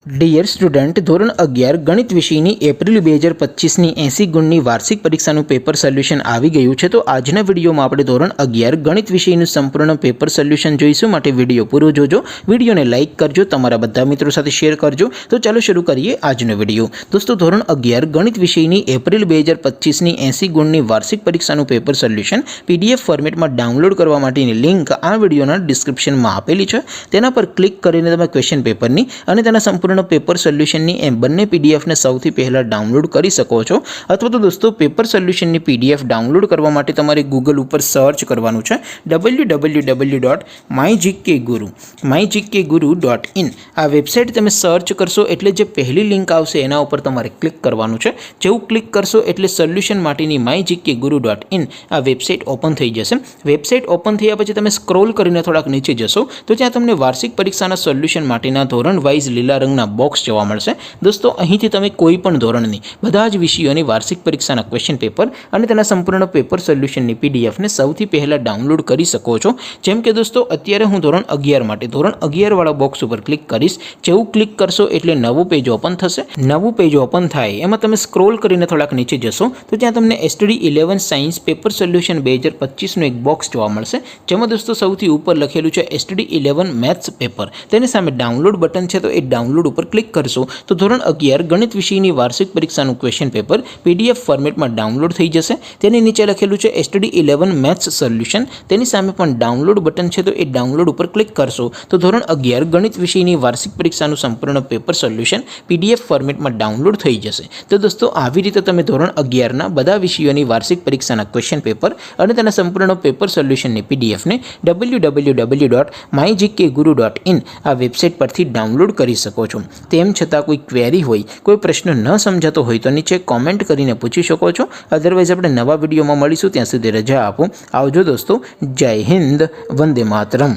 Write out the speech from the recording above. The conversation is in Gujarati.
ડિયર સ્ટુડન્ટ, ધોરણ 11 ગણિત વિષયની એપ્રિલ 2025ની 80 ગુણની વાર્ષિક પરીક્ષાનું પેપર સોલ્યુશન આવી ગયું છે। તો આજના વિડીયોમાં આપણે ધોરણ 11 ગણિત વિષયનું સંપૂર્ણ પેપર સોલ્યુશન જોઈશું। માટે વિડીયો પૂરો જોજો, વિડીયોને લાઇક કરજો, તમારા બધા મિત્રો સાથે શેર કરજો। તો ચાલો શરૂ કરીએ આજનો વિડીયો। દોસ્તો, ધોરણ 11 ગણિત વિષયની એપ્રિલ 2025ની 80 ગુણની વાર્ષિક પરીક્ષાનું પેપર સોલ્યુશન PDF ફોર્મેટમાં ડાઉનલોડ કરવા માટેની લિંક આ વિડીયોના ડિસ્ક્રિપ્શનમાં આપેલી છે। તેના પર ક્લિક કરીને તમે ક્વેશ્ચન પેપરની અને તેના સંપૂર્ણ પેપર સોલ્યુશનની એમ બંને પીડીએફને સૌથી પહેલાં ડાઉનલોડ કરી શકો છો। અથવા તો દોસ્તો, પેપર સોલ્યુશનની PDF ડાઉનલોડ કરવા માટે તમારે ગૂગલ ઉપર સર્ચ કરવાનું છે www.mygkguru.in। આ વેબસાઇટ તમે સર્ચ કરશો એટલે જે પહેલી લિંક આવશે એના ઉપર તમારે ક્લિક કરવાનું છે। જેવું ક્લિક કરશો એટલે સોલ્યુશન માટેની mygkguru.in આ વેબસાઇટ ઓપન થઈ જશે। વેબસાઇટ ઓપન થયા પછી તમે સ્ક્રોલ કરીને થોડાક નીચે જશો તો ત્યાં તમને વાર્ષિક પરીક્ષાના સોલ્યુશન માટેના ધોરણ વાઇઝ લીલા રંગના બોક્સ જોવા મળશે। દોસ્તો, અહીંથી તમે કોઈ પણ ધોરણની બધા જ વિષયોની વાર્ષિક પરીક્ષાના ક્વેશ્ચન પેપર અને તેના સંપૂર્ણ પેપર સોલ્યુશનની પીડીએફને સૌથી પહેલાં ડાઉનલોડ કરી શકો છો। જેમ કે દોસ્તો, અત્યારે હું ધોરણ 11 માટે ધોરણ 11 વાળા બોક્સ ઉપર ક્લિક કરીશ। જેવું ક્લિક કરશો એટલે નવું પેજ ઓપન થશે। નવું પેજ ઓપન થાય એમાં તમે સ્ક્રોલ કરીને થોડાક નીચે જશો તો ત્યાં તમને STD 11 સાયન્સ પેપર સોલ્યુશન 2025નું એક બોક્સ જોવા મળશે। જેમાં દોસ્તો સૌથી ઉપર લખેલું છે STD 11 મેથ્સ પેપર। તેની સામે ડાઉનલોડ બટન છે, તો એ ડાઉનલોડ ઉપર ક્લિક કરશો તો ધોરણ 11 ગણિત વિષયની વાર્ષિક પરીક્ષાનું ક્વેશ્ચન પેપર PDF ફોર્મેટમાં ડાઉનલોડ થઈ જશે। તેની નીચે લખેલું છે STD 11 મેથ્સ સોલ્યુશન। તેની સામે પણ ડાઉનલોડ બટન છે, તો એ ડાઉનલોડ ઉપર ક્લિક કરશો તો ધોરણ 11 ગણિત વિષયની વાર્ષિક પરીક્ષાનું સંપૂર્ણ પેપર સોલ્યુશન PDF ફોર્મેટમાં ડાઉનલોડ થઈ જશે। તો દોસ્તો, આવી રીતે તમે ધોરણ 11ના બધા વિષયોની વાર્ષિક પરીક્ષાના ક્વેશ્ચન પેપર અને તેના સંપૂર્ણ પેપર સોલ્યુશનની PDFને www.mygkguru.in આ વેબસાઇટ પરથી ડાઉનલોડ કરી શકો છો। તેમ છતાં કોઈ ક્વેરી હોય, કોઈ પ્રશ્ન ન સમજાતો હોય તો નીચે કોમેન્ટ કરીને પૂછી શકો છો। અધરવાઇઝ આપણે નવા વિડીયોમાં મળીશું, ત્યાં સુધી રજા આપો। આવજો દોસ્તો, જય હિન્દ, વંદે માતરમ।